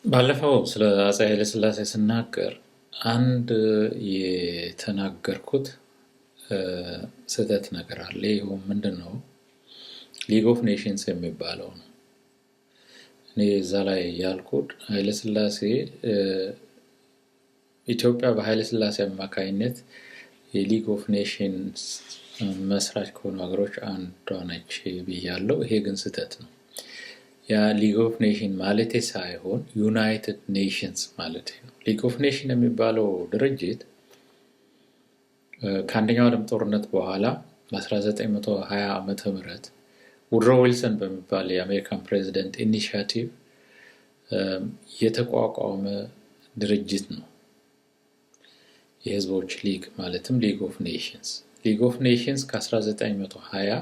ባለፈው ስለ አፄ ኃይለ ሥላሴ ስናገር አንድ የተናገርኩት ስህተት ነገር አለ። ይኸው ምንድን ነው? ሊግ ኦፍ ኔሽንስ የሚባለው ነው። እኔ እዛ ላይ ያልኩት ኃይለ ሥላሴ ኢትዮጵያ በኃይለ ሥላሴ አማካኝነት የሊግ ኦፍ ኔሽንስ መስራች ከሆኑ ሀገሮች አንዷ ነች ብያለሁ። ይሄ ግን ስህተት ነው። ያ ሊግ ኦፍ ኔሽን ማለቴ ሳይሆን ዩናይትድ ኔሽንስ ማለት ነው። ሊግ ኦፍ ኔሽን የሚባለው ድርጅት ከአንደኛው ዓለም ጦርነት በኋላ በ1920 ዓመተ ምህረት ውድሮ ዊልሰን በሚባል የአሜሪካን ፕሬዚደንት ኢኒሺያቲቭ የተቋቋመ ድርጅት ነው። የህዝቦች ሊግ ማለትም ሊግ ኦፍ ኔሽንስ። ሊግ ኦፍ ኔሽንስ ከ1920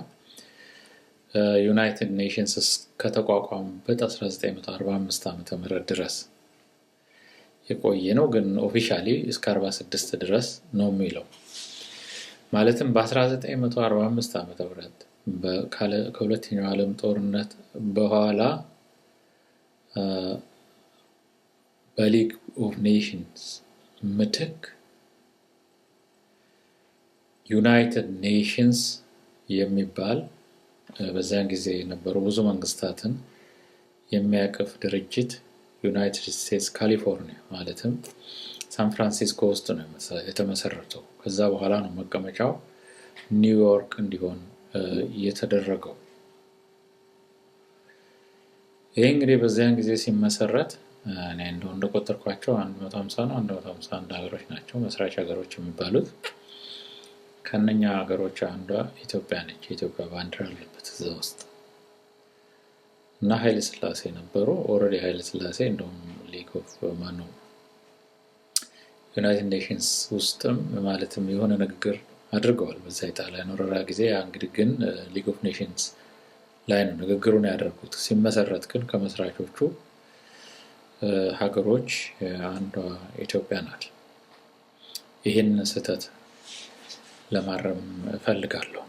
ዩናይትድ ኔሽንስ ከተቋቋሙበት 1945 ዓመተ ምህረት ድረስ የቆየ ነው። ግን ኦፊሻሊ እስከ 46 ድረስ ነው የሚለው። ማለትም በ1945 ዓመተ ምህረት ከሁለተኛው ዓለም ጦርነት በኋላ በሊግ ኦፍ ኔሽንስ ምትክ ዩናይትድ ኔሽንስ የሚባል በዛን ጊዜ የነበሩ ብዙ መንግስታትን የሚያቅፍ ድርጅት ዩናይትድ ስቴትስ ካሊፎርኒያ ማለትም ሳን ፍራንሲስኮ ውስጥ ነው የተመሰረተው። ከዛ በኋላ ነው መቀመጫው ኒውዮርክ እንዲሆን የተደረገው። ይሄ እንግዲህ በዛን ጊዜ ሲመሰረት እኔ እንደቆጠርኳቸው 150 ነው 151 ሀገሮች ናቸው መስራች ሀገሮች የሚባሉት። ከነኛ ሀገሮች አንዷ ኢትዮጵያ ነች። የኢትዮጵያ ባንዲራ አለበት እዛ ውስጥ እና ኃይለ ሥላሴ ነበሩ። ኦልሬዲ ኃይለ ሥላሴ እንደውም ሊግ ኦፍ ማነው ዩናይትድ ኔሽንስ ውስጥም ማለትም የሆነ ንግግር አድርገዋል በዛ የጣሊያን ወረራ ጊዜ። እንግዲህ ግን ሊግ ኦፍ ኔሽንስ ላይ ነው ንግግሩን ያደረጉት። ሲመሰረት ግን ከመስራቾቹ ሀገሮች አንዷ ኢትዮጵያ ናት። ይህን ስህተት ለማረም እፈልጋለሁ።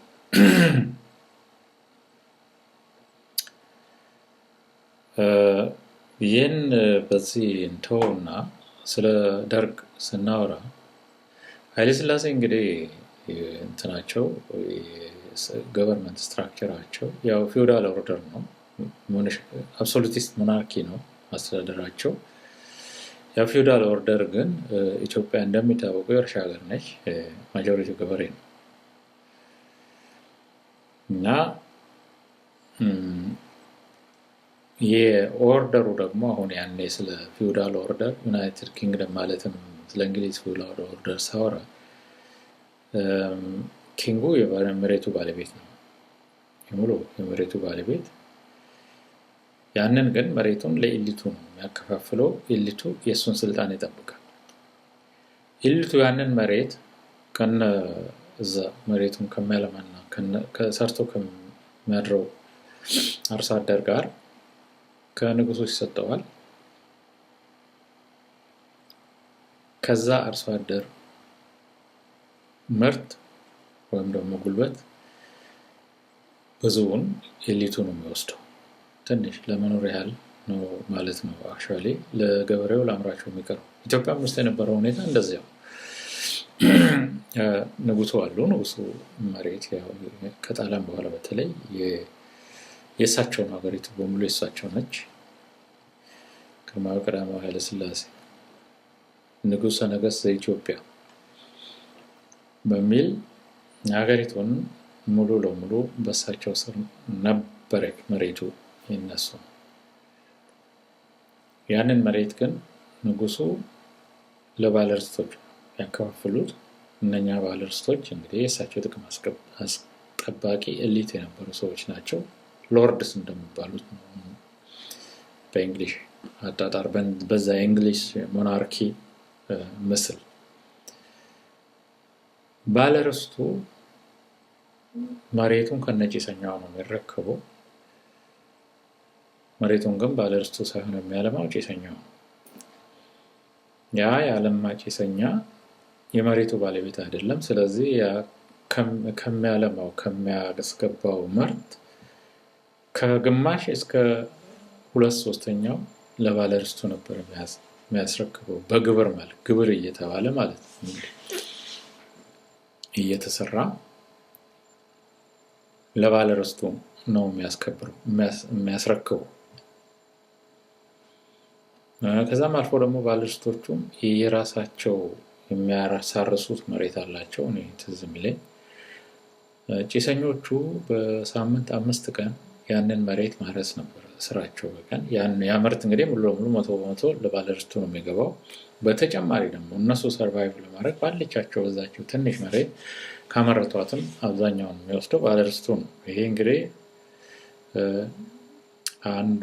ይህን በዚህ እንተውና ስለ ደርግ ስናወራ ኃይለ ሥላሴ እንግዲህ እንትናቸው ገቨርንመንት ስትራክቸራቸው ያው ፊውዳል ኦርደር ነው፣ አብሶሉቲስት ሞናርኪ ነው አስተዳደራቸው። ያው ፊውዳል ኦርደር ግን ኢትዮጵያ እንደሚታወቀው የእርሻ ሀገር ነች፣ ማጆሪቲ ገበሬ ነው እና የኦርደሩ ደግሞ አሁን ያኔ ስለ ፊውዳል ኦርደር ዩናይትድ ኪንግደም ማለትም ስለ እንግሊዝ ፊውዳል ኦርደር ሳወራ ኪንጉ የመሬቱ ባለቤት ነው፣ የሙሉ የመሬቱ ባለቤት። ያንን ግን መሬቱን ለኢሊቱ ነው የሚያከፋፍለው። ኢሊቱ የእሱን ስልጣን ይጠብቃል። ኢሊቱ ያንን መሬት ከነ እዛ መሬቱን ከሚያለማና ከሰርቶ ከሚያድረው አርሶ አደር ጋር ከንጉሱ ይሰጠዋል። ከዛ አርሶ አደር ምርት ወይም ደግሞ ጉልበት ብዙውን ኢሊቱ ነው የሚወስደው። ትንሽ ለመኖር ያህል ነው ማለት ነው አክቹዋሊ ለገበሬው ለአምራቹ የሚቀረው። ኢትዮጵያ ውስጥ የነበረው ሁኔታ እንደዚያው ንጉሱ አሉ። ንጉሱ መሬት ከጣሊያን በኋላ በተለይ የእሳቸው ነው፣ ሀገሪቱ በሙሉ የእሳቸው ነች። ግርማዊ ቀዳማዊ ኃይለ ሥላሴ ንጉሠ ነገሥት ዘኢትዮጵያ በሚል ሀገሪቱን ሙሉ ለሙሉ በእሳቸው ስር ነበረች መሬቱ የነሱ። ያንን መሬት ግን ንጉሱ ለባለርስቶች ያከፋፍሉት። እነኛ ባለርስቶች እንግዲህ የእሳቸው ጥቅም አስጠባቂ ኤሊት የነበሩ ሰዎች ናቸው። ሎርድስ እንደሚባሉት በእንግሊሽ አጣጣር፣ በዛ የእንግሊሽ ሞናርኪ ምስል ባለርስቱ መሬቱን ከነጭሰኛው ነው የሚረከበው። መሬቱን ግን ባለርስቱ ሳይሆን የሚያለማው ጭሰኛው ነው። ያ የዓለማ ጭሰኛ የመሬቱ ባለቤት አይደለም። ስለዚህ ከሚያለማው ከሚያስገባው ምርት ከግማሽ እስከ 2/3 ለባለርስቱ ነበር የሚያስረክበው በግብር መልክ ግብር እየተባለ ማለት ነው እየተሰራ ለባለርስቱ ነው የሚያስረክበው። ከዛም አልፎ ደግሞ ባለርስቶቹም የራሳቸው የሚያሳርሱት መሬት አላቸው። እኔ ትዝ የሚለኝ ጭሰኞቹ በሳምንት 5 ቀን ያንን መሬት ማረስ ነበር ስራቸው። በቀን ያ ምርት እንግዲህ ሙሉ ለሙሉ 100% ለባለርስቱ ነው የሚገባው። በተጨማሪ ደግሞ እነሱ ሰርቫይቭ ለማድረግ ባለቻቸው በዛቸው ትንሽ መሬት ካመረቷትም አብዛኛውን የሚወስደው ባለርስቱ ነው። ይሄ እንግዲህ አንዱ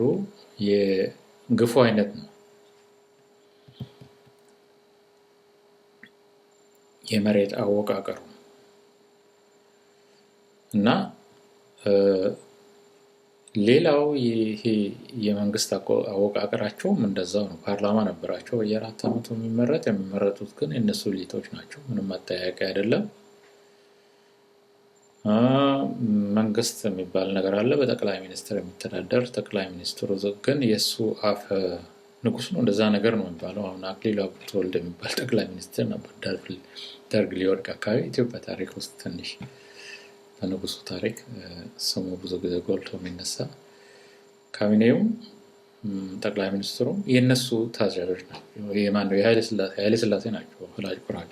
የግፉ አይነት ነው። የመሬት አወቃቀሩ እና ሌላው ይሄ የመንግስት አወቃቀራቸውም እንደዛው ነው። ፓርላማ ነበራቸው በየ4 ዓመቱ የሚመረጡት ግን የነሱ ሊቶች ናቸው። ምንም አጠያያቂ አይደለም። መንግስት የሚባል ነገር አለ በጠቅላይ ሚኒስትር የሚተዳደር። ጠቅላይ ሚኒስትሩ ግን የሱ አፈ ንጉስ ነው እንደዛ ነገር ነው የሚባለው። አሁን አክሊሉ ሀብተወልድ የሚባል ጠቅላይ ሚኒስትር ነበር ደርግ ሊወድቅ አካባቢ ኢትዮጵያ ታሪክ ውስጥ ትንሽ በንጉሱ ታሪክ ስሙ ብዙ ጊዜ ጎልቶ የሚነሳ። ካቢኔውም ጠቅላይ ሚኒስትሩም የነሱ ታዛዦች ናቸው። የኃይለ ሥላሴ ናቸው ፈላጭ ቆራጩ።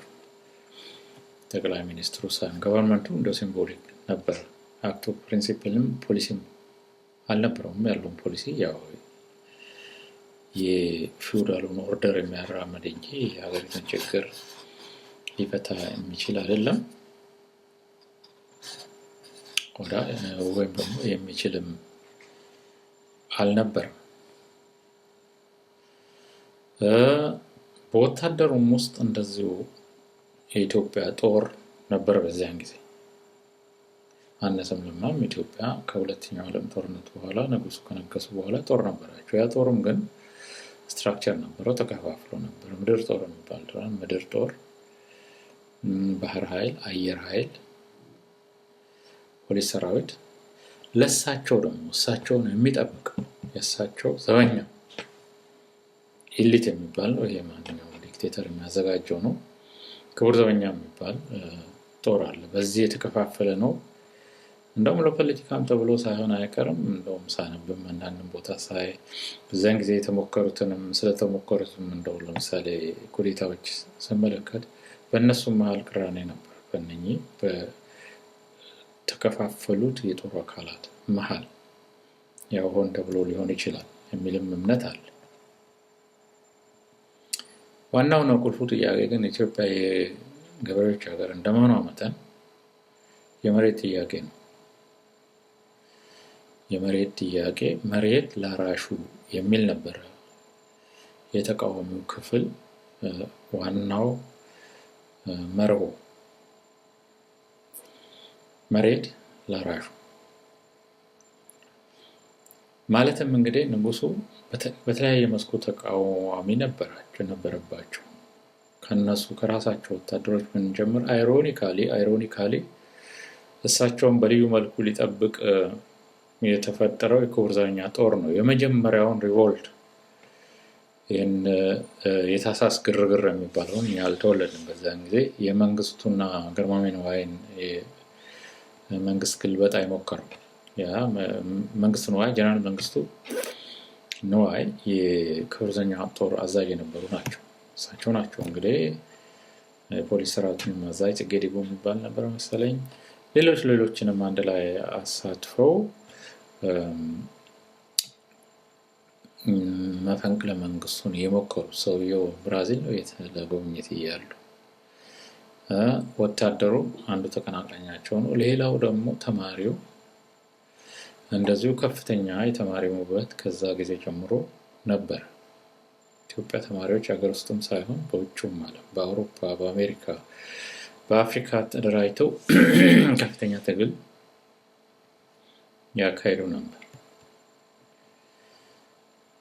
ጠቅላይ ሚኒስትሩ ሳይሆን ገቨርንመንቱ እንደ ሲምቦሊክ ነበር። አክት ኦፍ ፕሪንሲፕልም ፖሊሲም አልነበረውም። ያለውን ፖሊሲ ያው የፊውዳሉን ኦርደር የሚያራምድ እንጂ የሀገሪቱን ችግር ሊፈታ የሚችል አይደለም። ወይም ደግሞ የሚችልም አልነበረም። በወታደሩም ውስጥ እንደዚሁ የኢትዮጵያ ጦር ነበር በዚያን ጊዜ። አነሰም ለማም ኢትዮጵያ ከሁለተኛው ዓለም ጦርነት በኋላ ንጉሱ ከነገሱ በኋላ ጦር ነበራቸው። ያ ጦርም ግን ስትራክቸር ነበረው፣ ተከፋፍሎ ነበር። ምድር ጦር የሚባል ምድር ጦር፣ ባህር ኃይል፣ አየር ኃይል፣ ፖሊስ ሰራዊት። ለሳቸው ደግሞ እሳቸውን የሚጠብቅ የእሳቸው ዘበኛ ኤሊት የሚባል ነው። ይሄ ማንኛውም ዲክቴተር የሚያዘጋጀው ነው። ክቡር ዘበኛ የሚባል ጦር አለ። በዚህ የተከፋፈለ ነው። እንደውም ለፖለቲካም ተብሎ ሳይሆን አይቀርም። እንደውም ሳነብም አንዳንድ ቦታ ሳይ በዛን ጊዜ ስለተሞከሩትም እንደው ለምሳሌ ኩዴታዎች ስመለከት በእነሱ መሀል ቅራኔ ነበር። በእነኚህ በተከፋፈሉት የጦር አካላት መሀል ያው ሆን ተብሎ ሊሆን ይችላል የሚልም እምነት አለ። ዋናውና ቁልፉ ጥያቄ ግን ኢትዮጵያ የገበሬዎች ሀገር እንደመሆኗ መጠን የመሬት ጥያቄ ነው። የመሬት ጥያቄ መሬት ላራሹ የሚል ነበር የተቃዋሚው ክፍል ዋናው መርሆ። መሬት ላራሹ ማለትም እንግዲህ ንጉሱ በተለያየ መስኩ ተቃዋሚ ነበረባቸው። ከነሱ ከራሳቸው ወታደሮች ብንጀምር አይሮኒካሊ እሳቸውን በልዩ መልኩ ሊጠብቅ የተፈጠረው የክቡር ዘበኛ ጦር ነው። የመጀመሪያውን ሪቮልት ይህን የታሳስ ግርግር የሚባለውን ያልተወለድን በዛን ጊዜ የመንግስቱና ግርማሜ ነዋይን መንግስት ግልበጣ የሞከረው ያ መንግስቱ ነዋይ ጀነራል መንግስቱ ነዋይ የክቡር ዘበኛ ጦር አዛዥ የነበሩ ናቸው። እሳቸው ናቸው እንግዲህ ፖሊስ ሰራዊቱን አዛዥ ጽጌ ዲቦ የሚባል ነበር መሰለኝ። ሌሎችንም አንድ ላይ አሳትፈው መፈንቅለ መንግስቱን የሞከሩ ሰውየው ብራዚል ነው ለጉብኝት እያሉ። ወታደሩ አንዱ ተቀናቃኛቸው ነው። ሌላው ደግሞ ተማሪው እንደዚሁ ከፍተኛ የተማሪ ውበት ከዛ ጊዜ ጀምሮ ነበር። ኢትዮጵያ ተማሪዎች ሀገር ውስጥም ሳይሆን በውጭም ዓለም በአውሮፓ፣ በአሜሪካ፣ በአፍሪካ ተደራጅተው ከፍተኛ ትግል ያካሂዱ ነበር።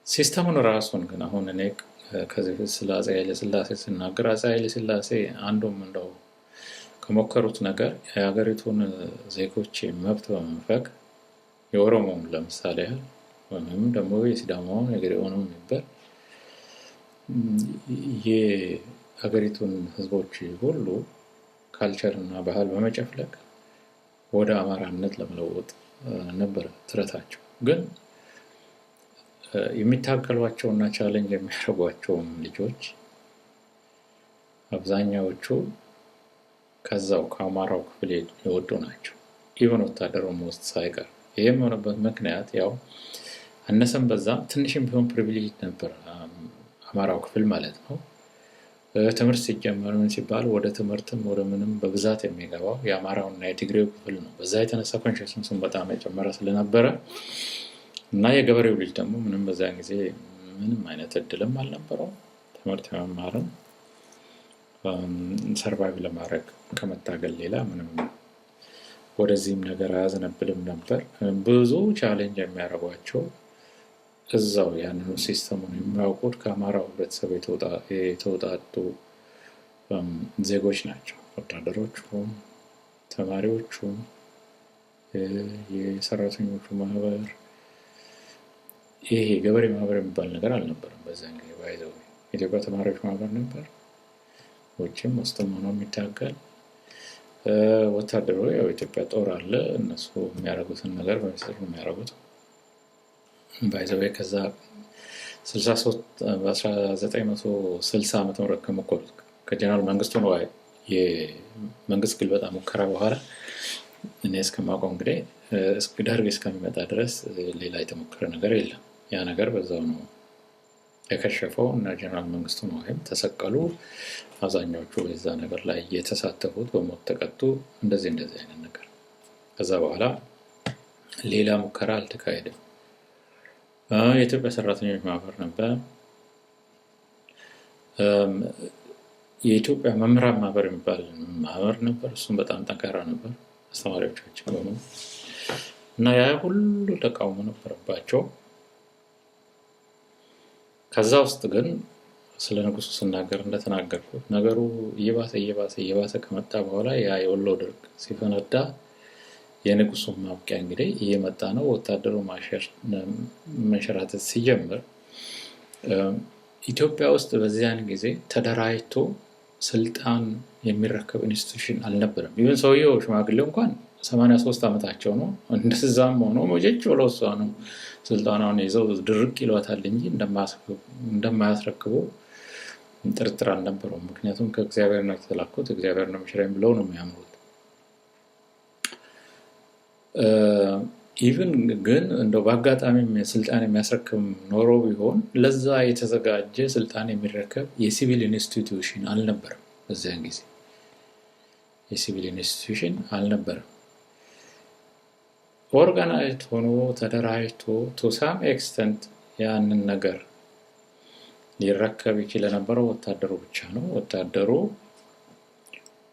ሲስተሙን ራሱን ግን አሁን እኔ ከዚህ በፊት ስለ አፄ ኃይለ ሥላሴ ስናገር አፄ ኃይለ ሥላሴ አንዱም እንደው ከሞከሩት ነገር የሀገሪቱን ዜጎች መብት በመንፈግ የኦሮሞውን ለምሳሌ ያህል ወይም ደግሞ የሲዳማውን የገሬውን የሚባል የሀገሪቱን ህዝቦች ሁሉ ካልቸር እና ባህል በመጨፍለቅ ወደ አማራነት ለመለወጥ ነበር ጥረታቸው። ግን የሚታገሏቸው እና ቻሌንጅ የሚያደርጓቸውም ልጆች አብዛኛዎቹ ከዛው ከአማራው ክፍል የወጡ ናቸው። ኢቨን ወታደሩም ውስጥ ሳይቀር። ይህም የሆነበት ምክንያት ያው አነሰም በዛም ትንሽም ቢሆን ፕሪቪሌጅ ነበር አማራው ክፍል ማለት ነው። ትምህርት ሲጀመር ምን ሲባል ወደ ትምህርትም ወደ ምንም በብዛት የሚገባው የአማራውና የትግሬው ክፍል ነው። በዛ የተነሳ ኮንሸስነሱን በጣም የጨመረ ስለነበረ እና የገበሬው ልጅ ደግሞ ምንም በዛን ጊዜ ምንም አይነት እድልም አልነበረው ትምህርት የመማርም ሰርቫይቭ ለማድረግ ከመታገል ሌላ ምንም ወደዚህም ነገር አያዘነብልም ነበር። ብዙ ቻሌንጅ የሚያደርጓቸው እዛው ያንኑ ሲስተሙን የሚያውቁት ከአማራው ህብረተሰብ የተውጣጡ ዜጎች ናቸው። ወታደሮቹም፣ ተማሪዎቹም፣ የሰራተኞቹ ማህበር፣ ይሄ ገበሬ ማህበር የሚባል ነገር አልነበረም በዛን ጊዜ። ባይዘው ኢትዮጵያ ተማሪዎች ማህበር ነበር። ውጭም ውስጥም ሆኖ የሚታገል ወታደሩ ያው ኢትዮጵያ ጦር አለ። እነሱ የሚያደርጉትን ነገር በሚስጥር ነው የሚያደርጉት። ባይዘው ከዛ 1960 ዓመተ ምህረት ከመቆሉት ከጀነራል መንግስቱ ነዋይ የመንግስት ግልበጣ ሙከራ በኋላ እኔ እስከማውቀው እንግዲህ ደርግ እስከሚመጣ ድረስ ሌላ የተሞከረ ነገር የለም። ያ ነገር በዛው ነው የከሸፈው እና ጀነራል መንግስቱ ነዋይም ተሰቀሉ። አብዛኛዎቹ በዛ ነገር ላይ የተሳተፉት በሞት ተቀጡ። እንደዚህ አይነት ነገር ከዛ በኋላ ሌላ ሙከራ አልተካሄደም። የኢትዮጵያ ሰራተኞች ማህበር ነበር። የኢትዮጵያ መምህራን ማህበር የሚባል ማህበር ነበር። እሱም በጣም ጠንካራ ነበር። አስተማሪዎቻችን በሙሉ እና ያ ሁሉ ተቃውሞ ነበረባቸው። ከዛ ውስጥ ግን ስለ ንጉሱ ስናገር እንደተናገርኩት ነገሩ እየባሰ ከመጣ በኋላ ያ የወሎ ድርቅ ሲፈነዳ የንጉሱ ማብቂያ እንግዲህ እየመጣ ነው። ወታደሩ መንሸራተት ሲጀምር ኢትዮጵያ ውስጥ በዚያን ጊዜ ተደራጅቶ ስልጣን የሚረከብ ኢንስቲትዩሽን አልነበረም። ይህን ሰውየው ሽማግሌው እንኳን 83 ዓመታቸው ነው። እንደዛም ሆኖ ሞጀጭ ብለው እሷ ነው ስልጣናውን ይዘው ድርቅ ይሏታል እንጂ እንደማያስረክቡ ጥርጥር አልነበረውም። ምክንያቱም ከእግዚአብሔር ነው የተላኩት፣ እግዚአብሔር ነው የሚሽረኝ ብለው ነው የሚያምኑት። ኢቭን ግን እንደው በአጋጣሚ ስልጣን የሚያስረክብ ኖሮ ቢሆን ለዛ የተዘጋጀ ስልጣን የሚረከብ የሲቪል ኢንስቲትዩሽን አልነበረም። በዚያን ጊዜ የሲቪል ኢንስቲትዩሽን አልነበረም። ኦርጋናይዝድ ሆኖ ተደራጅቶ ቱ ሳም ኤክስተንት ያንን ነገር ሊረከብ ይችል የነበረው ወታደሩ ብቻ ነው። ወታደሩ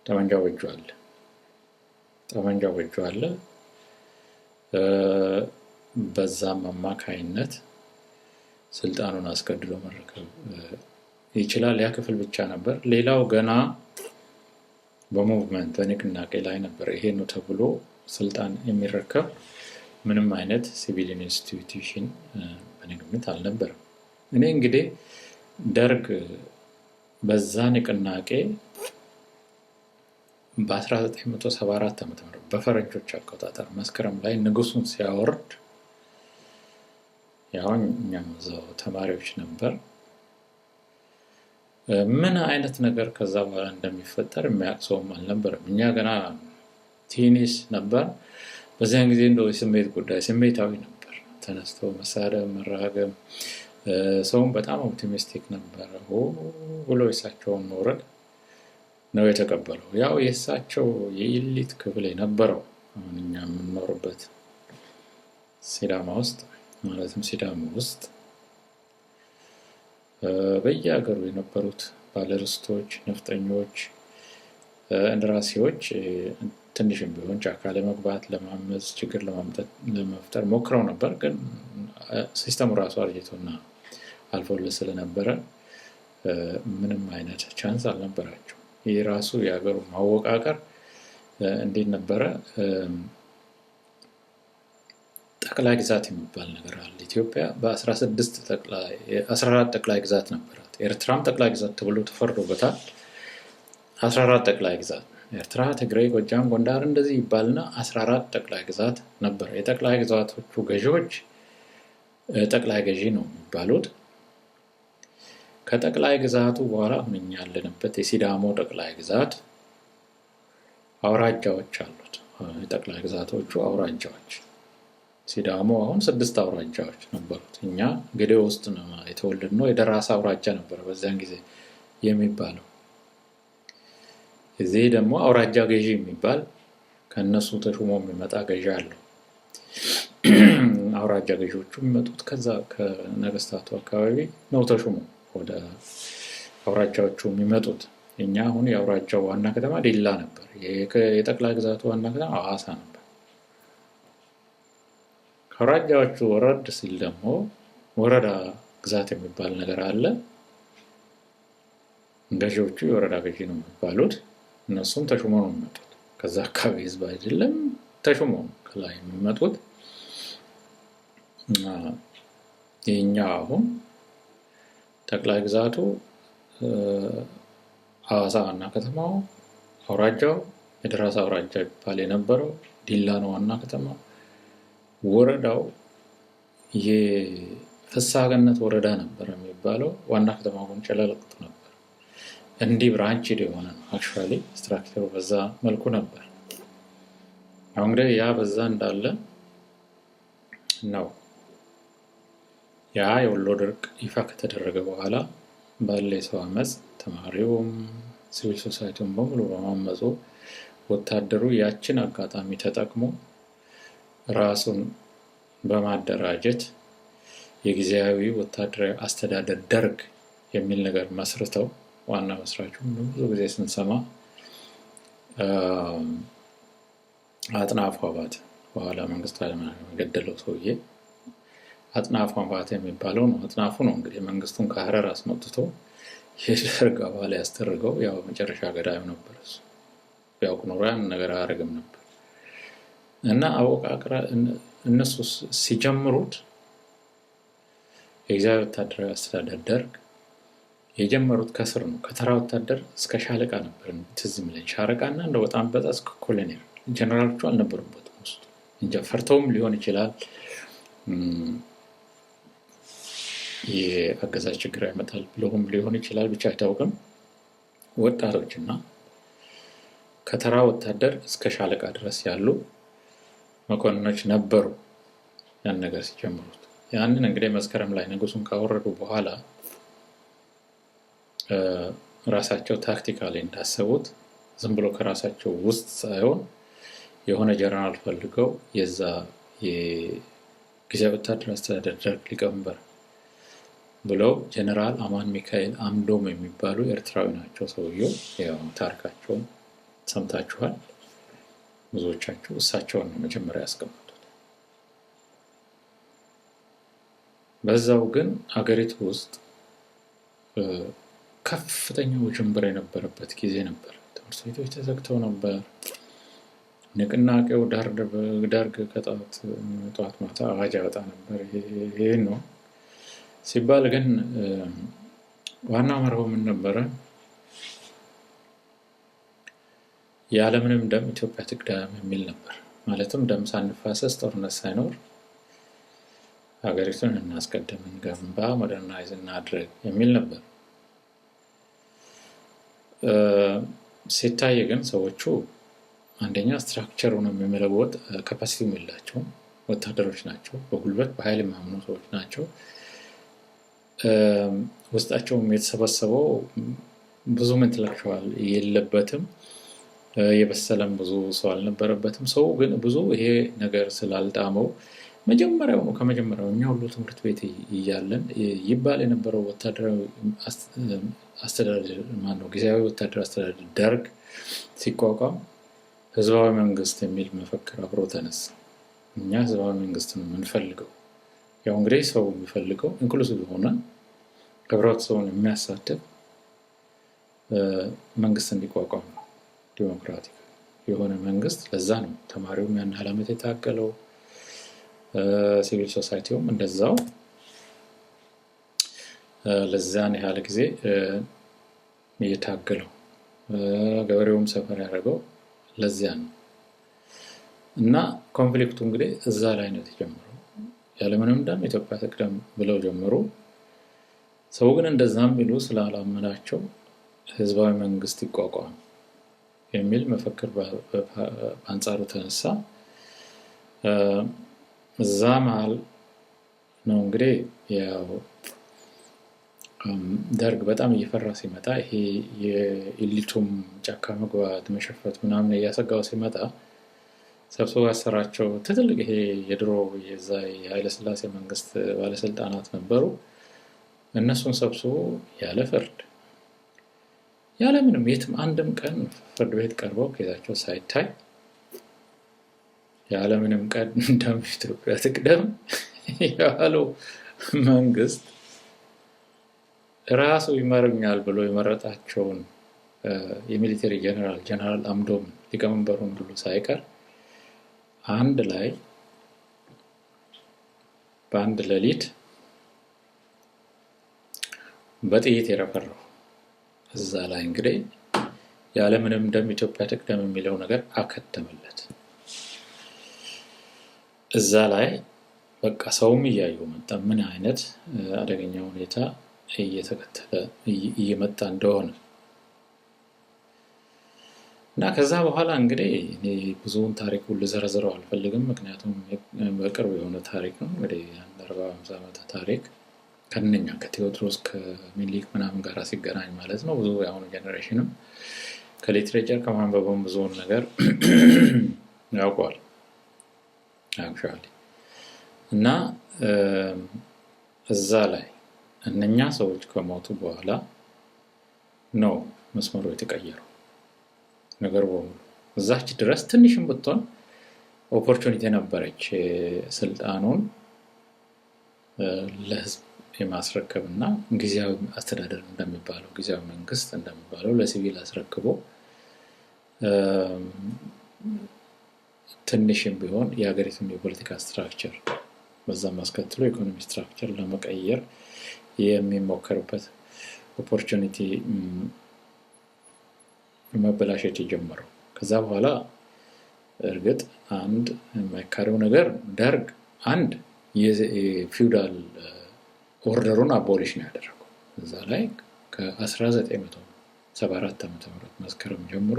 ጠመንጃው በእጁ አለ። በዛም አማካይነት ስልጣኑን አስገድሎ መረከብ ይችላል። ያ ክፍል ብቻ ነበር። ሌላው ገና በሙቭመንት በንቅናቄ ላይ ነበር። ይሄ ነው ተብሎ ስልጣን የሚረከብ ምንም አይነት ሲቪል ኢንስቲትዩሽን በንግምት አልነበረም። እኔ እንግዲህ ደርግ በዛ ንቅናቄ በ1974 ዓ.ም በፈረንጆች አቆጣጠር መስከረም ላይ ንጉሱን ሲያወርድ ያው እኛም እዛው ተማሪዎች ነበር። ምን አይነት ነገር ከዛ በኋላ እንደሚፈጠር የሚያውቀውም አልነበረም። እኛ ገና ቲኒስ ነበር። በዚያን ጊዜ እንደው የስሜት ጉዳይ ስሜታዊ ነበር። ተነስቶ መሳደብ፣ መራገም፣ ሰውም በጣም ኦፕቲሚስቲክ ነበር። ብሎ የሳቸውን መውረድ ነው የተቀበለው። ያው የሳቸው የኢሊት ክፍል የነበረው አሁን እኛ የምንኖርበት ሲዳማ ውስጥ ማለትም ሲዳማ ውስጥ በየሀገሩ የነበሩት ባለርስቶች፣ ነፍጠኞች፣ እንደራሴዎች ትንሽም ቢሆን ጫካ ለመግባት ለማመፅ ችግር ለመፍጠር ሞክረው ነበር። ግን ሲስተሙ ራሱ አርጅቶና አልፎለት ስለነበረ ምንም አይነት ቻንስ አልነበራቸው። ይህ ራሱ የሀገሩ ማወቃቀር እንዴት ነበረ? ጠቅላይ ግዛት የሚባል ነገር አለ። ኢትዮጵያ በ14 ጠቅላይ ግዛት ነበራት። ኤርትራም ጠቅላይ ግዛት ተብሎ ተፈርዶበታል። 14 ጠቅላይ ግዛት ኤርትራ፣ ትግራይ፣ ጎጃም፣ ጎንደር እንደዚህ ይባልና 14 ጠቅላይ ግዛት ነበር። የጠቅላይ ግዛቶቹ ገዢዎች ጠቅላይ ገዢ ነው የሚባሉት። ከጠቅላይ ግዛቱ በኋላ አሁን እኛ ያለንበት የሲዳሞ ጠቅላይ ግዛት አውራጃዎች አሉት። የጠቅላይ ግዛቶቹ አውራጃዎች ሲዳሞ አሁን 6 አውራጃዎች ነበሩት። እኛ ገዴኦ ውስጥ ነው የተወለድነው። የደራሳ አውራጃ ነበር በዛን ጊዜ የሚባለው። እዚህ ደግሞ አውራጃ ገዢ የሚባል ከነሱ ተሹሞ የሚመጣ ገዢ አለው። አውራጃ ገዢዎቹ የሚመጡት ከዛ ከነገስታቱ አካባቢ ነው ተሹሞ ወደ አውራጃዎቹ የሚመጡት። እኛ አሁን የአውራጃው ዋና ከተማ ዲላ ነበር። የጠቅላይ ግዛቱ ዋና ከተማ ሐዋሳ ነበር። ከአውራጃዎቹ ወረድ ሲል ደግሞ ወረዳ ግዛት የሚባል ነገር አለ። ገዢዎቹ የወረዳ ገዢ ነው የሚባሉት። እነሱም ተሹሞ ነው የሚመጡት። ከዛ አካባቢ ህዝብ አይደለም ተሹሞ ከላይ የሚመጡት። የኛ አሁን ጠቅላይ ግዛቱ ሐዋሳ ዋና ከተማው፣ አውራጃው የደራሳ አውራጃ ይባል የነበረው ዲላ ነው ዋና ከተማው። ወረዳው የፍስሐገነት ወረዳ ነበር የሚባለው። ዋና ከተማው ግን ጨለለቁት ነበር። እንዲህ ብራንች የሆነ ነው። አክቹዋሊ ስትራክቸሩ በዛ መልኩ ነበር። አሁን እንግዲህ ያ በዛ እንዳለ ነው። ያ የወሎ ድርቅ ይፋ ከተደረገ በኋላ ባለ የሰው አመፅ ተማሪውም ሲቪል ሶሳይቲውን በሙሉ በማመፁ ወታደሩ ያችን አጋጣሚ ተጠቅሞ ራሱን በማደራጀት የጊዜያዊ ወታደራዊ አስተዳደር ደርግ የሚል ነገር መስርተው ዋና መስራቹም ብዙ ጊዜ ስንሰማ አጥናፉ አባተ በኋላ መንግስቱ ኃይለማርያም የገደለው ሰውዬ አጥናፉ አባተ የሚባለው ነው። አጥናፉ ነው እንግዲህ መንግስቱን ከሀረር አስመጥቶ የደርግ አባል ያስደረገው። ያው መጨረሻ ገዳዩ ነበር እሱ። ቢያውቅ ኖሮ ያን ነገር አያደርግም ነበር። እና አወቃቅራ እነሱ ሲጀምሩት የጊዜያዊ ወታደራዊ አስተዳደር ደርግ የጀመሩት ከስር ነው። ከተራ ወታደር እስከ ሻለቃ ነበር ትዝ የሚለኝ። ሻለቃና እንደው በጣም በዛ እስከ ኮሎኔል። ጀነራሎቹ አልነበሩበትም ውስጥ እንጃ፣ ፈርተውም ሊሆን ይችላል። የአገዛዝ ችግር ያመጣል ብለውም ሊሆን ይችላል፣ ብቻ አይታወቅም። ወጣቶችና ከተራ ወታደር እስከ ሻለቃ ድረስ ያሉ መኮንኖች ነበሩ ያን ነገር ሲጀምሩት። ያንን እንግዲህ መስከረም ላይ ንጉሱን ካወረዱ በኋላ ራሳቸው ታክቲካሊ እንዳሰቡት ዝም ብሎ ከራሳቸው ውስጥ ሳይሆን የሆነ ጀነራል ፈልገው የዛ የጊዜያዊ ወታደራዊ አስተዳደር ደርግ ሊቀመንበር ብለው ጀነራል አማን ሚካኤል አምዶም የሚባሉ ኤርትራዊ ናቸው። ሰውየው ያው ታሪካቸውን ሰምታችኋል ብዙዎቻችሁ። እሳቸውን ነው መጀመሪያ ያስቀመጡት። በዛው ግን ሀገሪቱ ውስጥ ከፍተኛው ውዥንብር የነበረበት ጊዜ ነበር። ትምህርት ቤቶች ተዘግተው ነበር። ንቅናቄው ደርግ ከጠዋት ማታ አዋጅ ያወጣ ነበር። ይሄ ነው ሲባል ግን ዋናው መርሆ ምን ነበረ? ያለምንም ደም ኢትዮጵያ ትቅደም የሚል ነበር። ማለትም ደም ሳንፋሰስ ጦርነት ሳይኖር ሀገሪቱን እናስቀድም፣ እንገንባ፣ ሞደርናይዝ እናድርግ የሚል ነበር። ሲታይ ግን ሰዎቹ አንደኛ ስትራክቸሩን የሚመለወጥ ካፓሲቲ የላቸውም። ወታደሮች ናቸው። በጉልበት በኃይል የሚያምኑ ሰዎች ናቸው። ውስጣቸውም የተሰበሰበው ብዙም ኢንተሌክቹዋል የለበትም። የበሰለም ብዙ ሰው አልነበረበትም። ሰው ግን ብዙ ይሄ ነገር ስላልጣመው ከመጀመሪያው እኛ ሁሉ ትምህርት ቤት እያለን ይባል የነበረው ወታደራዊ አስተዳደር ጊዜያዊ ወታደራዊ አስተዳደር ደርግ ሲቋቋም ህዝባዊ መንግስት የሚል መፈክር አብሮ ተነሳ። እኛ ህዝባዊ መንግስት ነው የምንፈልገው። ያው እንግዲህ ሰው የሚፈልገው ኢንክሉሲቭ የሆነ ህብረተሰቡን የሚያሳትፍ መንግስት እንዲቋቋም ነው። ዲሞክራቲክ የሆነ መንግስት። ለዛ ነው ተማሪውም ያን ዓላማ የታገለው። ሲቪል ሶሳይቲውም እንደዛው ለዛን ያህል ጊዜ እየታገለው ገበሬውም ሰፈር ያደረገው ለዚያ ነው። እና ኮንፍሊክቱ እንግዲህ እዛ ላይ ነው የተጀመረው። ያለምንም ደም ኢትዮጵያ ትቅደም ብለው ጀመሩ። ሰው ግን እንደዛም ቢሉ ስላላመናቸው ህዝባዊ መንግስት ይቋቋም የሚል መፈክር በአንጻሩ ተነሳ። እዛ መሀል ነው እንግዲህ ያው ደርግ በጣም እየፈራ ሲመጣ ይሄ የኢሊቱም ጫካ መግባት መሸፈት ምናምን እያሰጋው ሲመጣ ሰብስቦ ያሰራቸው ትልቅ ይሄ የድሮ የዛ የኃይለ ሥላሴ መንግስት ባለስልጣናት ነበሩ። እነሱን ሰብስቦ ያለ ፍርድ ያለ ምንም የትም አንድም ቀን ፍርድ ቤት ቀርበው ኬዛቸው ሳይታይ ያለ ምንም ቀን ደም ኢትዮጵያ ትቅደም ያለው መንግስት ራሱ ይመርኛል ብሎ የመረጣቸውን የሚሊተሪ ጀነራል አምዶም ሊቀመንበሩን ሁሉ ሳይቀር አንድ ላይ በአንድ ሌሊት በጥይት የረፈረው። እዛ ላይ እንግዲህ ያለምንም ደም ኢትዮጵያ ትቅደም የሚለው ነገር አከተመለት። እዛ ላይ በቃ ሰውም እያየው መጣ ምን አይነት አደገኛ ሁኔታ እየተከተለ እየመጣ እንደሆነ። እና ከዛ በኋላ እንግዲህ እኔ ብዙውን ታሪኩን ልዘረዝረው አልፈልግም፣ ምክንያቱም በቅርብ የሆነ ታሪክ ነው። እንግዲህ 40-50 ዓመት ታሪክ ከነኛ ከቴዎድሮስ ከሚኒሊክ ምናምን ጋር ሲገናኝ ማለት ነው። ብዙ የአሁኑ ጀነሬሽንም ከሊትሬቸር ከማንበቡም ብዙውን ነገር ያውቀዋል አክቹዋሊ። እና እዛ ላይ እነኛ ሰዎች ከሞቱ በኋላ ነው መስመሩ የተቀየረው ነገር በሙሉ። እዛች ድረስ ትንሽም ብትሆን ኦፖርቹኒቲ ነበረች ስልጣኑን ለህዝብ የማስረከብና ጊዜያዊ አስተዳደር እንደሚባለው ጊዜያዊ መንግስት እንደሚባለው ለሲቪል አስረክቦ ትንሽም ቢሆን የሀገሪቱን የፖለቲካ ስትራክቸር በዛም አስከትሎ ኢኮኖሚ ስትራክቸር ለመቀየር የሚሞከርበት ኦፖርቹኒቲ መበላሸት የጀመረው። ከዛ በኋላ እርግጥ አንድ የማይካደው ነገር ደርግ አንድ የፊውዳል ኦርደሩን አቦሊሽ ነው ያደረገው። እዛ ላይ ከ1974 ዓ.ም መስከረም ጀምሮ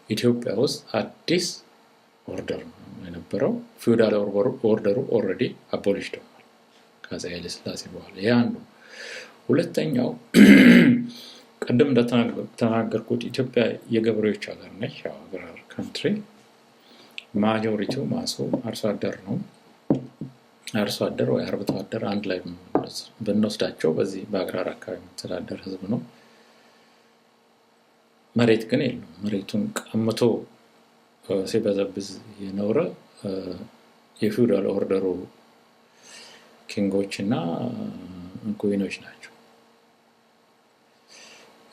ኢትዮጵያ ውስጥ አዲስ ኦርደር ነው የነበረው። ፊውዳል ኦርደሩ ኦልሬዲ አቦሊሽ ሆኗል ከአፄ ኃይለ ሥላሴ በኋላ። ያ አንዱ። ሁለተኛው ቀደም እንደተናገርኩት ኢትዮጵያ የገበሬዎች ሀገር ነች። አገራር ካንትሪ ማጆሪቲው ማሱ አርሶ አደር ነው። አርሶ አደር ወይ አርብቶ አደር አንድ ላይ ብንወስዳቸው በዚህ በአገራር አካባቢ የሚተዳደር ህዝብ ነው። መሬት ግን የለም። መሬቱን ቀምቶ ሲበዘብዝ የኖረ የፊውዳል ኦርደሩ ኪንጎች እና ኩዊኖች ናቸው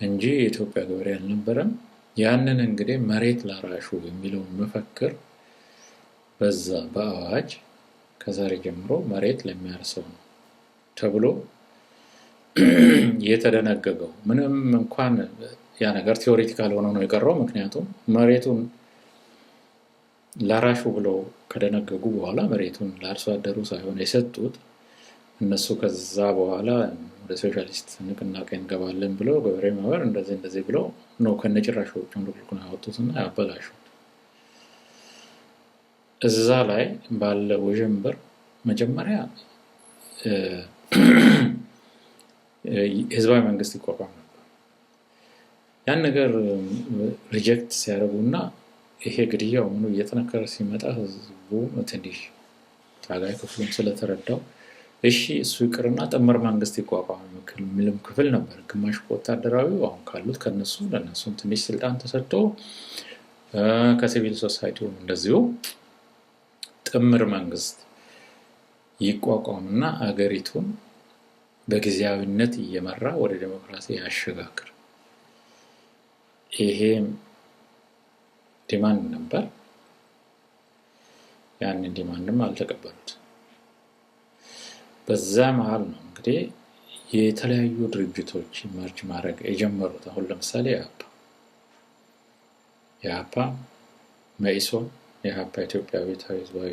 እንጂ የኢትዮጵያ ገበሬ አልነበረም። ያንን እንግዲህ መሬት ላራሹ የሚለውን መፈክር በዛ በአዋጅ ከዛሬ ጀምሮ መሬት ለሚያርሰው ነው ተብሎ የተደነገገው። ምንም እንኳን ያ ነገር ቲዮሪቲካል ሆኖ ነው የቀረው። ምክንያቱም መሬቱን ላራሹ ብለው ከደነገጉ በኋላ መሬቱን ለአርሶ አደሩ ሳይሆን የሰጡት እነሱ ከዛ በኋላ ወደ ሶሻሊስት ንቅናቄ እንገባለን ብለው ገበሬ ማህበር እንደዚህ ብለው ነው ከነጭራሾቹን ድርቁን ያወጡትና ያበላሹት። እዛ ላይ ባለ ውዥንብር መጀመሪያ ህዝባዊ መንግስት ይቋቋም ነበር። ያን ነገር ሪጀክት ሲያደርጉና ይሄ ግድያው ምኑ እየጠነከረ ሲመጣ ህዝቡ ትንሽ ታጋይ ክፍሉም ስለተረዳው እሺ እሱ ይቅርና ጥምር መንግስት ይቋቋም የሚልም ክፍል ነበር። ግማሽ ወታደራዊ አሁን ካሉት ከነሱ ለነሱም ትንሽ ስልጣን ተሰጥቶ ከሲቪል ሶሳይቲው እንደዚሁ ጥምር መንግስት ይቋቋምና አገሪቱን በጊዜያዊነት እየመራ ወደ ዲሞክራሲ ያሸጋግር። ይሄም ዲማንድ ነበር። ያን ዲማንድም አልተቀበሉት። በዛ መሃል ነው እንግዲህ የተለያዩ ድርጅቶች መርጅ ማድረግ የጀመሩት። አሁን ለምሳሌ የአፓ መኢሶን፣ የአፓ ኢትዮጵያ አብዮታዊ ህዝባዊ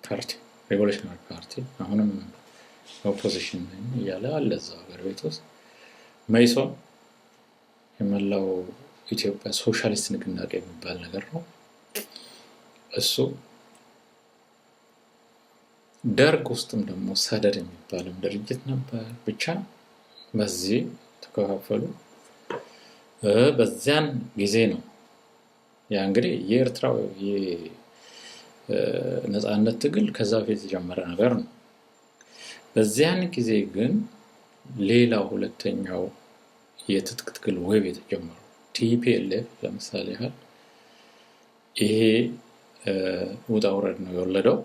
ፓርቲ ሪቮሉሽናሪ ፓርቲ አሁንም ኦፖዚሽን እያለ አለ እዛው ሀገር ቤት ውስጥ። መኢሶን የመላው ኢትዮጵያ ሶሻሊስት ንቅናቄ የሚባል ነገር ነው እሱ። ደርግ ውስጥም ደግሞ ሰደድ የሚባልም ድርጅት ነበር። ብቻ በዚህ ተከፋፈሉ። በዚያን ጊዜ ነው ያ እንግዲህ የኤርትራው የነጻነት ትግል ከዛ በፊት የጀመረ ነገር ነው። በዚያን ጊዜ ግን ሌላው ሁለተኛው የትጥቅ ትግል ዌብ የተጀመረው ቲፒኤልኤፍ ለምሳሌ ያህል ይሄ ውጣ ውረድ ነው የወለደው።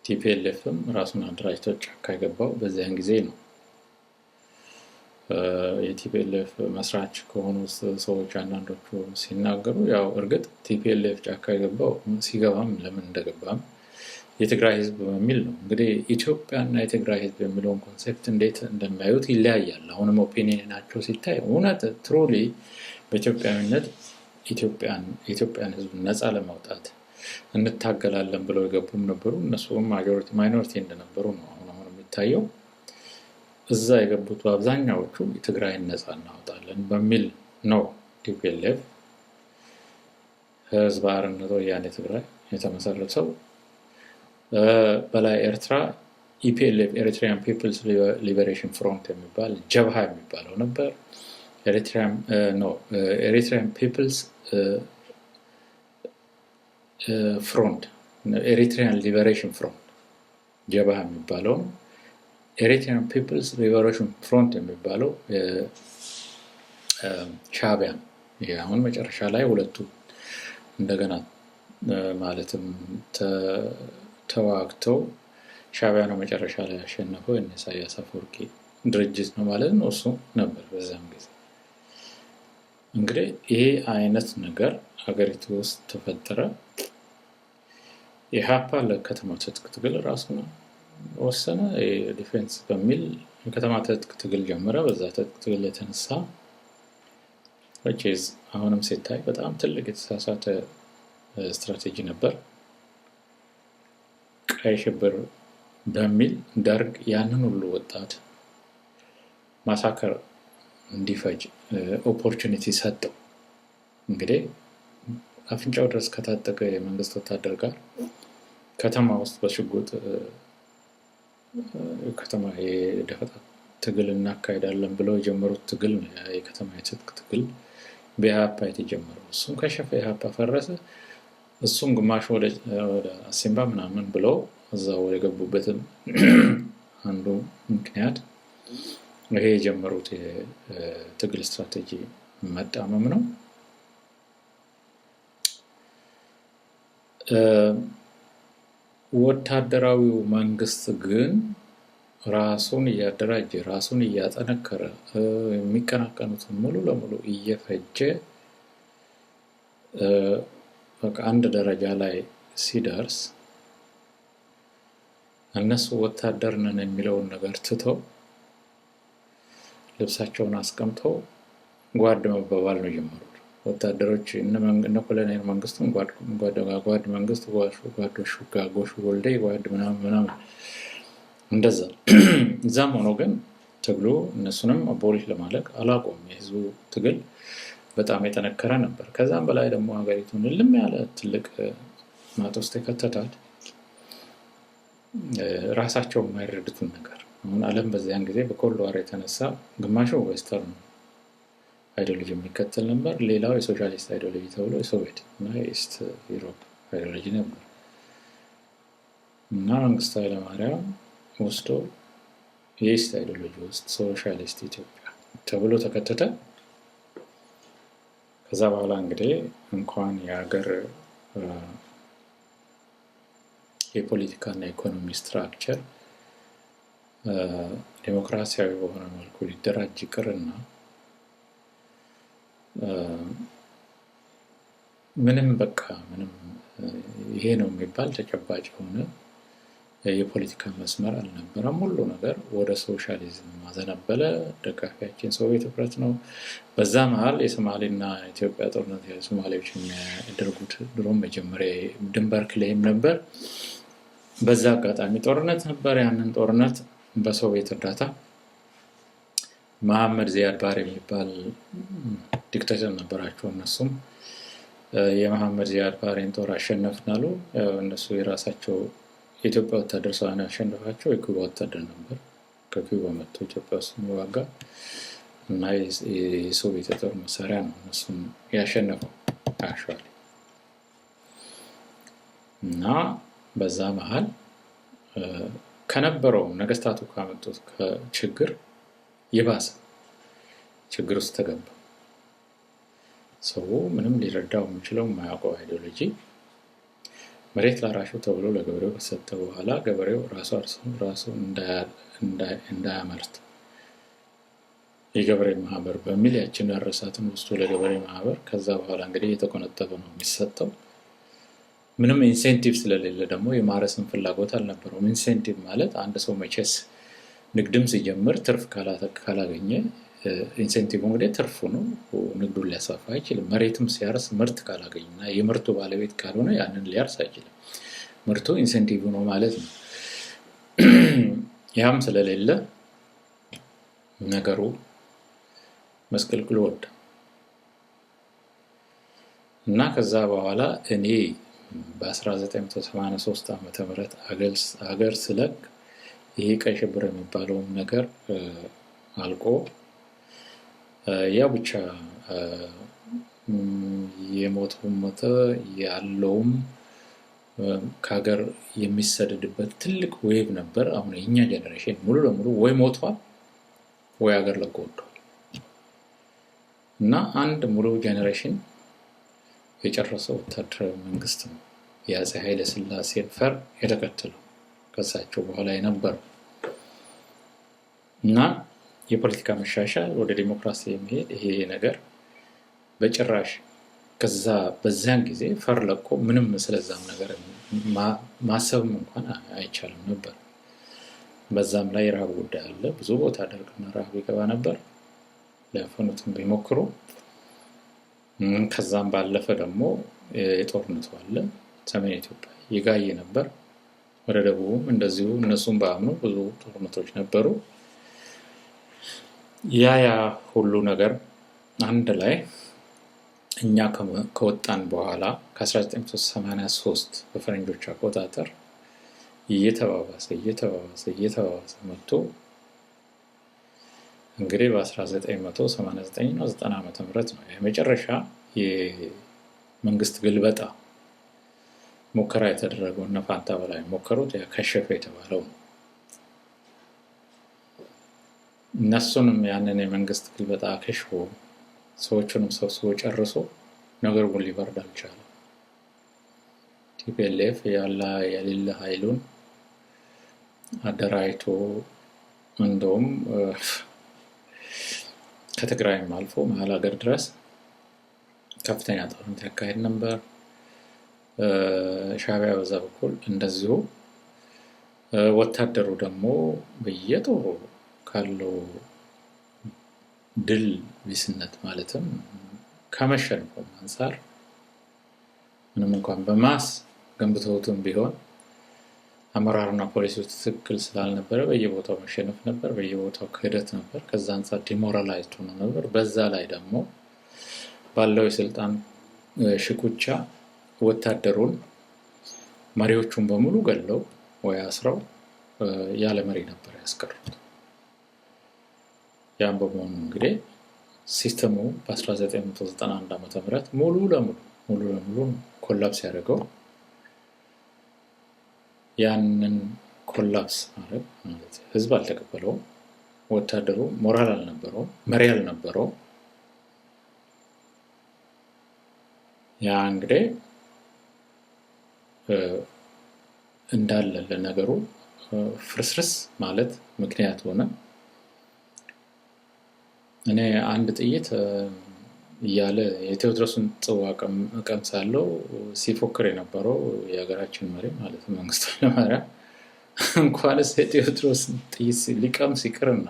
ቲፒኤልኤፍም ራሱን አደራጅቶ ጫካ የገባው በዚያን ጊዜ ነው። የቲፒኤልኤፍ መስራች ከሆኑ ሰዎች አንዳንዶቹ ሲናገሩ ያው እርግጥ ቲፒኤልኤፍ ጫካ የገባው ሲገባም ለምን እንደገባም የትግራይ ህዝብ በሚል ነው። እንግዲህ ኢትዮጵያና የትግራይ ህዝብ የሚለውን ኮንሴፕት እንዴት እንደሚያዩት ይለያያል። አሁንም ኦፒኒየናቸው ሲታይ እውነት ትሩሊ በኢትዮጵያዊነት የኢትዮጵያን ህዝብ ነፃ ለማውጣት እንታገላለን ብለው የገቡም ነበሩ። እነሱም ማይኖሪቲ እንደነበሩ ነው አሁን የሚታየው። እዛ የገቡት አብዛኛዎቹ የትግራይን ነፃ እናወጣለን በሚል ነው። ቲፒኤልኤፍ ህዝብ አርነት ወያኔ ትግራይ የተመሰረተው። በላይ ኤርትራ ኢፒኤልኤፍ ኤሪትሪያን ፒፕልስ ሊበሬሽን ፍሮንት የሚባል ጀብሃ የሚባለው ነበር። ኤሪትሪያን ፒፕልስ ፍሮንት፣ ኤሪትሪያን ሊበሬሽን ፍሮንት ጀብሃ የሚባለው፣ ኤሪትሪያን ፒፕልስ ሊበሬሽን ፍሮንት የሚባለው ሻዕቢያ። አሁን መጨረሻ ላይ ሁለቱ እንደገና ማለትም ተዋግተው ሻዕቢያ ነው መጨረሻ ላይ ያሸነፈው። የኢሳያስ አፈወርቂ ድርጅት ነው ማለት ነው። እሱ ነበር በዛም ጊዜ። እንግዲህ ይሄ አይነት ነገር ሀገሪቱ ውስጥ ተፈጠረ። የኢሃፓ ለከተማ ትጥቅ ትግል ራሱን ወሰነ። ዲፌንስ በሚል የከተማ ትጥቅ ትግል ጀመረ። በዛ ትጥቅ ትግል የተነሳ አሁንም ሲታይ በጣም ትልቅ የተሳሳተ ስትራቴጂ ነበር። ቀይ ሽብር በሚል ደርግ ያንን ሁሉ ወጣት ማሳከር እንዲፈጅ ኦፖርቹኒቲ ሰጠው። እንግዲህ አፍንጫው ድረስ ከታጠቀ የመንግስት ወታደር ጋር ከተማ ውስጥ በሽጉጥ ከተማ የደፈጣ ትግል እናካሄዳለን ብለው የጀመሩት ትግል ነው። የከተማ የትጥቅ ትግል በኢሃፓ የተጀመረው። እሱም ከሸፈ፣ ኢሃፓ ፈረሰ። እሱም ግማሽ ወደ አሲምባ ምናምን ብለው እዛው የገቡበትም አንዱ ምክንያት ይሄ የጀመሩት የትግል ስትራቴጂ መጣመም ነው። ወታደራዊው መንግስት ግን ራሱን እያደራጀ ራሱን እያጠነከረ የሚቀናቀኑትን ሙሉ ለሙሉ እየፈጀ በቃ አንድ ደረጃ ላይ ሲደርስ እነሱ ወታደር ነን የሚለውን ነገር ትተው ልብሳቸውን አስቀምጠው ጓድ መባባል ነው ጀመሩት። ወታደሮች እነ ኮሎኔል መንግስቱን ጓድ መንግስቱ፣ ጓዶሹ ጋጎሹ ወልዴ ጓድ ምናምን እንደዛ። እዛም ሆኖ ግን ትግሉ እነሱንም አቦሊሽ ለማድረግ አላቆም። የህዝቡ ትግል በጣም የጠነከረ ነበር። ከዛም በላይ ደግሞ ሀገሪቱን ልም ያለ ትልቅ ማጥ ውስጥ የከተታት ራሳቸው የማይረዱትን ነገር። አሁን ዓለም በዚያን ጊዜ በኮልድ ዋር የተነሳ ግማሹ ዌስተርን አይዲዮሎጂ የሚከተል ነበር። ሌላው የሶሻሊስት አይዲዮሎጂ ተብሎ የሶቪየት እና የኢስት ዩሮፕ አይዲዮሎጂ ነበር እና መንግስቱ ኃይለማርያም ወስዶ የኢስት አይዲዮሎጂ ውስጥ ሶሻሊስት ኢትዮጵያ ተብሎ ተከተተ። ከዛ በኋላ እንግዲህ እንኳን የሀገር የፖለቲካና ኢኮኖሚ ስትራክቸር ዴሞክራሲያዊ በሆነ መልኩ ሊደራጅ ይቅርና ምንም ይሄ ነው የሚባል ተጨባጭ የሆነ የፖለቲካ መስመር አልነበረም። ሁሉ ነገር ወደ ሶሻሊዝም ማዘነበለ። ደጋፊያችን ሶቪየት ህብረት ነው። በዛ መሀል የሶማሌና ኢትዮጵያ ጦርነት የሶማሌዎች የሚያደርጉት ድሮም መጀመሪያ ድንበር ክሌም ነበር። በዛ አጋጣሚ ጦርነት ነበር። ያንን ጦርነት በሶቪየት እርዳታ መሐመድ ዚያድ ባሬ የሚባል ዲክታተር ነበራቸው። እነሱም የመሐመድ ዚያድ ባሬን ጦር አሸነፍን አሉ። እነሱ የራሳቸው የኢትዮጵያ ወታደር ሳይሆን ያሸነፋቸው የኩባ ወታደር ነበር። ከኩባ መጥቶ ኢትዮጵያ ውስጥ የሚዋጋ እና የሶቪየት የጦር መሳሪያ ነው እነሱም ያሸነፈው አክቹዋሊ። እና በዛ መሀል ከነበረው ነገስታቱ ካመጡት ችግር የባሰ ችግር ውስጥ ተገባ። ሰው ምንም ሊረዳው የሚችለው የማያውቀው አይዲዮሎጂ መሬት ላራሹ ተብሎ ለገበሬው ከሰጠ በኋላ ገበሬው ራሱ እንዳያመርት የገበሬ ማህበር በሚል ያችን ያረሳትን ውስጡ ለገበሬ ማህበር ከዛ በኋላ እንግዲህ የተቆነጠበ ነው የሚሰጠው። ምንም ኢንሴንቲቭ ስለሌለ ደግሞ የማረስን ፍላጎት አልነበረውም። ኢንሴንቲቭ ማለት አንድ ሰው መቼስ ንግድም ሲጀምር ትርፍ ካላገኘ ኢንሴንቲቭ እንግዲህ ትርፉ ነው፣ ንግዱን ሊያስፋፋ አይችልም። መሬትም ሲያርስ ምርት ካላገኝና የምርቱ ባለቤት ካልሆነ ያንን ሊያርስ አይችልም። ምርቱ ኢንሴንቲቭ ነው ማለት ነው። ያም ስለሌለ ነገሩ መስቀልቅሎ ወጣ እና ከዛ በኋላ እኔ በ1983 ዓመተ ምህረት አገር ስለቅ ይሄ ቀይ ሽብር የሚባለውም ነገር አልቆ ያ ብቻ የሞተው ሞተ ያለውም ከሀገር የሚሰደድበት ትልቅ ዌቭ ነበር። አሁን የኛ ጀነሬሽን ሙሉ ለሙሉ ወይ ሞቷል ወይ ሀገር ለቆ ወጥቷል እና አንድ ሙሉ ጀነሬሽን የጨረሰው ወታደራዊ መንግስት ነው የአፄ ኃይለ ሥላሴ ፈር የተከተለው ከሳቸው በኋላ የነበረው እና የፖለቲካ መሻሻል ወደ ዲሞክራሲ የሚሄድ ይሄ ነገር በጭራሽ በዛን ጊዜ ፈር ለቆ ምንም ስለዛም ነገር ማሰብም እንኳን አይቻልም ነበር። በዛም ላይ ረሃብ ጉዳይ አለ። ብዙ ቦታ ደርቅና ረሃብ ይገባ ነበር ሊያፈኑትም ቢሞክሩ። ከዛም ባለፈ ደግሞ የጦርነቱ አለ። ሰሜን ኢትዮጵያ ይጋይ ነበር። ወደ ደቡብም እንደዚሁ እነሱም በአምኑ ብዙ ጦርነቶች ነበሩ። ያ ሁሉ ነገር አንድ ላይ እኛ ከወጣን በኋላ ከ1983 በፈረንጆች አቆጣጠር እየተባባሰ መጥቶ እንግዲህ በ1989 ነው 90 ዓመተ ምህረት ነው የመጨረሻ የመንግስት ግልበጣ ሙከራ የተደረገው እና ፋንታ በላይ ሞከሩት ያከሸፈ የተባለው ነው። እነሱንም ያንን የመንግስት ግልበጣ ከሽፎ ሰዎቹንም ሰብስቦ ጨርሶ ነገሩን ሊበርድ አልቻለም። ቲፒኤልኤፍ የሌለ ኃይሉን አደራጅቶ እንደውም ከትግራይም አልፎ መሀል ሀገር ድረስ ከፍተኛ ጦርነት ያካሄድ ነበር። ሻዕቢያ በዛ በኩል እንደዚሁ ወታደሩ ደግሞ በየጦሩ ካለው ድል ቢስነት ማለትም ከመሸነፉም አንፃር ምንም እንኳን በማስ ገንብተውትም ቢሆን አመራርና ፖሊሶች ትክክል ስላልነበረ በየቦታው መሸነፍ ነበር፣ በየቦታው ክህደት ነበር። ከዛ አንፃር ዲሞራላይዝድ ሆኖ ነበር። በዛ ላይ ደግሞ ባለው የስልጣን ሽኩቻ ወታደሩን መሪዎቹን በሙሉ ገለው ወይ አስረው ያለ መሪ ነበር ያስቀሩት። ያን በመሆኑ እንግዲህ ሲስተሙ በ1991 ዓመተ ምህረት ሙሉ ለሙሉ ኮላፕስ ያደረገው ያንን ኮላፕስ ማለት ህዝብ አልተቀበለውም። ወታደሩ ሞራል አልነበረው፣ መሪ አልነበረው። ያ እንግዲህ እንዳለ ለነገሩ ፍርስርስ ማለት ምክንያት ሆነ። እኔ አንድ ጥይት እያለ የቴዎድሮስን ጽዋ ቀምሳለሁ ሲፎክር የነበረው የሀገራችን መሪ ማለት መንግስቱ ኃይለማርያም እንኳንስ የቴዎድሮስን ጥይት ሊቀምስ ይቅርና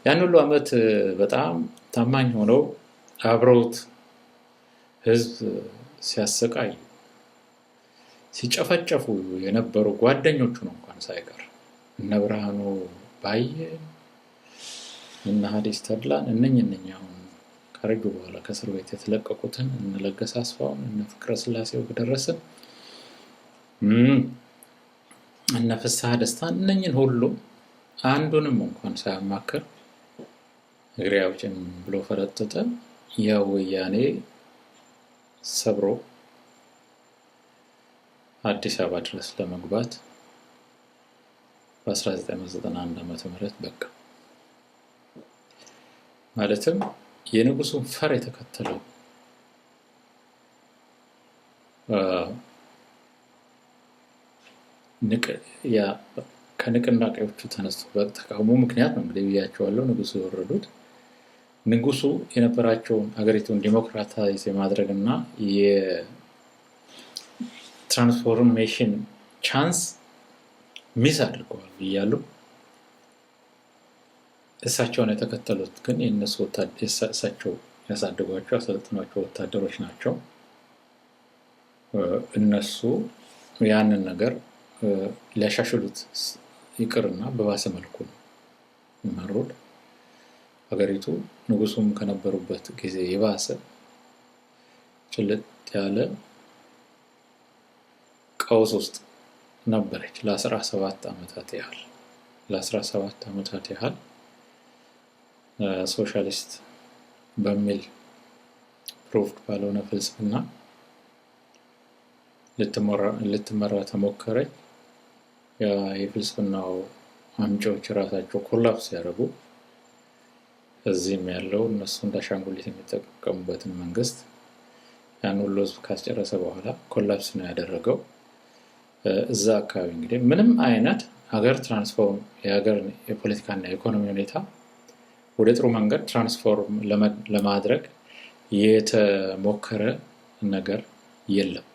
ያን ሁሉ ዓመት በጣም ታማኝ ሆነው አብረውት ህዝብ ሲያሰቃዩ ሲጨፈጨፉ የነበሩ ጓደኞቹ ነው እንኳን ሳይቀር እነ ብርሃኑ ባየ እነ ሐዲስ ተድላን እነኛ አሁን ከረጁ በኋላ ከእስር ቤት የተለቀቁትን እነ ለገሰ አስፋውን እነ ፍቅረ ስላሴው ደረሰን እነ ፍስሐ ደስታን እነኝን ሁሉ አንዱንም እንኳን ሳያማክር እግሬ አውጭኝ ብሎ ፈረጠጠ። ያው ወያኔ ሰብሮ አዲስ አበባ ድረስ ለመግባት በ1991 ዓ.ም በቃ ማለትም የንጉሱን ፈር የተከተለው ከንቅናቄዎቹ ተነስቶ በተቃውሞ ምክንያት ነው እንግዲህ ብያቸዋለሁ ንጉሱ የወረዱት። ንጉሱ የነበራቸውን ሀገሪቱን ዲሞክራታይዝ የማድረግና የትራንስፎርሜሽን ቻንስ ሚስ አድርገዋል ብያሉ። እሳቸውን የተከተሉት ግን የነሱ እሳቸው ያሳደጓቸው ያሰለጠኗቸው ወታደሮች ናቸው። እነሱ ያንን ነገር ሊያሻሽሉት ይቅርና በባሰ መልኩ መሮድ ሀገሪቱ ንጉሱም ከነበሩበት ጊዜ የባሰ ጭልጥ ያለ ቀውስ ውስጥ ነበረች ለ17 ዓመታት ያህል ሶሻሊስት በሚል ፕሩቭድ ባልሆነ ፍልስፍና ልትመራ ተሞከረች። የፍልስፍናው አምጪዎች ራሳቸው ኮላፕስ ያደረጉ እዚህም ያለው እነሱ እንዳሻንጉሊት የሚጠቀሙበትን መንግስት ያን ሁሉ ህዝብ ካስጨረሰ በኋላ ኮላፕስ ነው ያደረገው። እዛ አካባቢ እንግዲህ ምንም አይነት ሀገር ትራንስፎርም የሀገር የፖለቲካና የኢኮኖሚ ሁኔታ ወደ ጥሩ መንገድ ትራንስፎርም ለማድረግ የተሞከረ ነገር የለም።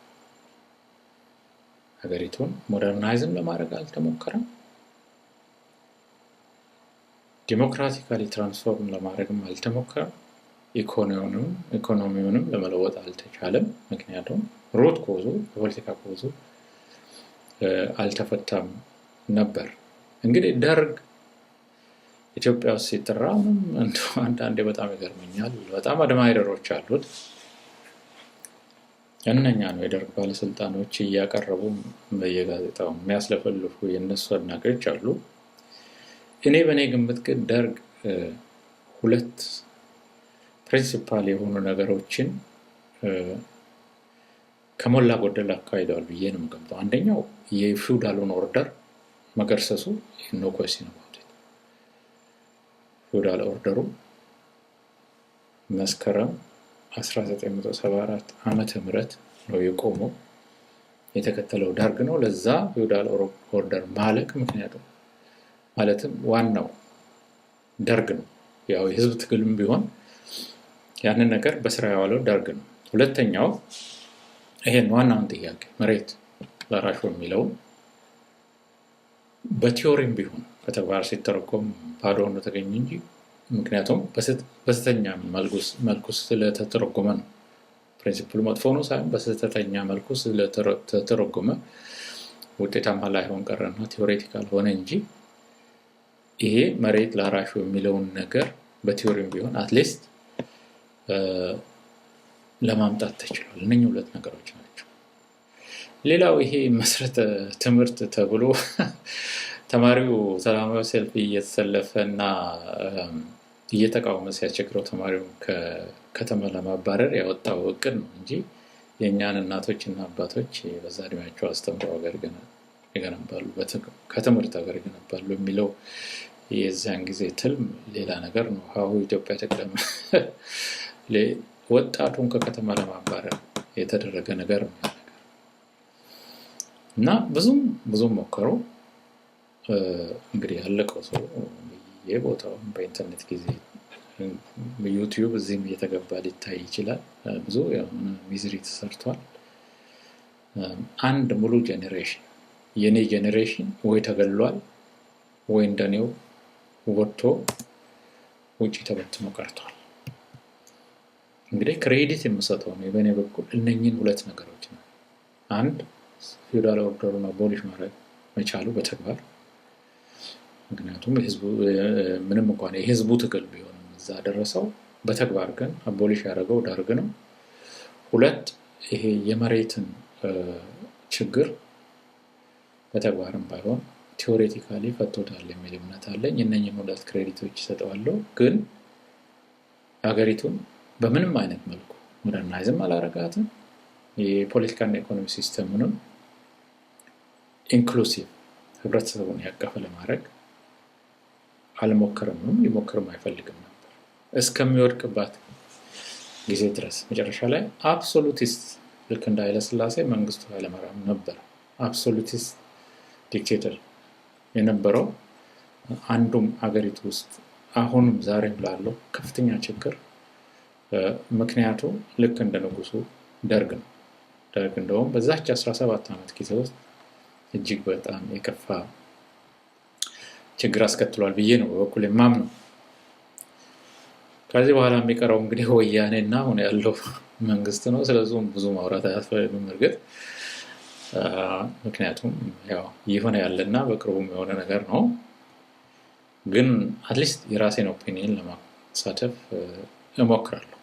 ሀገሪቱን ሞደርናይዝም ለማድረግ አልተሞከረም። ዲሞክራቲካሊ ትራንስፎርም ለማድረግም አልተሞከረም። ኢኮኖሚውንም ለመለወጥ አልተቻለም። ምክንያቱም ሩት ኮዙ የፖለቲካ ኮዙ አልተፈታም ነበር። እንግዲህ ደርግ ኢትዮጵያ ውስጥ ሲጠራ አንዳንዴ በጣም ይገርመኛል። በጣም አድማይረሮች አሉት። እነኛ ነው የደርግ ባለስልጣኖች እያቀረቡ በየጋዜጣው የሚያስለፈልፉ የነሱ አድናቂዎች አሉ። እኔ በእኔ ግምት ግን ደርግ ሁለት ፕሪንሲፓል የሆኑ ነገሮችን ከሞላ ጎደል አካሂደዋል ብዬ ነው የምገምተው። አንደኛው የፊውዳሉን ኦርደር መገርሰሱ ነው question about it። ፊውዳል ኦርደሩ መስከረም 1974 ዓመተ ምህረት ነው የቆመው። የተከተለው ደርግ ነው ለዛ ፊውዳል ኦርደር ማለቅ ምክንያቱም ማለትም ዋናው ደርግ ነው። ያው የህዝብ ትግልም ቢሆን ያንን ነገር በስራ ያዋለው ደርግ ነው። ሁለተኛው ይሄን ዋናውን ጥያቄ መሬት ላራሹ የሚለው በቲዮሪም ቢሆን በተግባር ሲተረጎም ባዶ ሆኖ ተገኘ እንጂ ምክንያቱም በስተኛ መልኩ ስለተተረጎመ ነው። ፕሪንሲፕሉ መጥፎ ነው ሳይሆን በስተኛ መልኩ ስለተተረጎመ ውጤታማ ላይሆን ቀረና ቲዮሬቲካል ሆነ እንጂ ይሄ መሬት ላራሹ የሚለውን ነገር በቲዮሪም ቢሆን አትሊስት ለማምጣት ተችሏል። እነኚህ ሁለት ነገሮች ናቸው። ሌላው ይሄ መሰረተ ትምህርት ተብሎ ተማሪው ሰላማዊ ሰልፍ እየተሰለፈና እየተቃወመ ሲያስቸግረው ተማሪው ከከተማ ለማባረር ያወጣው እቅድ ነው እንጂ የኛን እናቶችና አባቶች በዛ እድሜያቸው አስተምረው ሀገር ይገነባሉ ከትምህርት ሀገር ይገነባሉ የሚለው የዛን ጊዜ ትልም ሌላ ነገር ነው። ሀሁ ኢትዮጵያ ተቀደመ ወጣቱን ከከተማ ለማባረር የተደረገ ነገር ነው እና ብዙም ሞከሩ። እንግዲህ ያለቀው ሰው የቦታው በኢንተርኔት ጊዜ በዩቲዩብ እዚህም እየተገባ ሊታይ ይችላል። ብዙ ሚዝሪ ተሰርቷል። አንድ ሙሉ ጄኔሬሽን የኔ ጄኔሬሽን ወይ ተገሏል ወይ እንደኔው ወጥቶ ውጪ ተበትኖ ቀርቷል። እንግዲህ ክሬዲት የምሰጠው ነው በእኔ በኩል እነኚህን ሁለት ነገሮች ነው። አንድ ፊውዳል ኦርደሩን አቦሊሽ ማድረግ መቻሉ በተግባር ምክንያቱም ምንም እንኳን የህዝቡ ትግል ቢሆንም እዛ ደረሰው በተግባር ግን አቦሊሽ ያደረገው ደርግ ነው። ሁለት ይሄ የመሬትን ችግር በተግባርም ባይሆን ቲዮሬቲካሊ ፈቶታል የሚል እምነት አለኝ። እነኚህን ሁለት ክሬዲቶች ይሰጠዋለሁ። ግን ሀገሪቱን በምንም አይነት መልኩ ሞደርናይዝም አላረጋትም። የፖለቲካና ኢኮኖሚ ሲስተሙንም ኢንክሉሲቭ ህብረተሰቡን ያቀፈ ለማድረግ አልሞከረም፣ ሊሞክርም አይፈልግም ነበር እስከሚወድቅባት ጊዜ ድረስ። መጨረሻ ላይ አብሶሉቲስት ልክ እንደ ኃይለ ሥላሴ መንግስቱ ኃይለማርያም ነበር አብሶሉቲስት ዲክቴተር የነበረው። አንዱም አገሪቱ ውስጥ አሁንም ዛሬም ላለው ከፍተኛ ችግር ምክንያቱ ልክ እንደ ንጉሱ ደርግ ነው። ደርግ እንደውም በዛች 17 ዓመት ጊዜ ውስጥ እጅግ በጣም የከፋ ችግር አስከትሏል ብዬ ነው በበኩል የማምነው። ከዚህ በኋላ የሚቀረው እንግዲህ ወያኔና አሁን ያለው መንግስት ነው። ስለዚህ ብዙ ማውራት አያስፈልግም እርግጥ ምክንያቱም ያው ይሆነ ያለና በቅርቡም የሆነ ነገር ነው። ግን አትሊስት የራሴን ኦፒኒየን ለማሳተፍ እሞክራለሁ።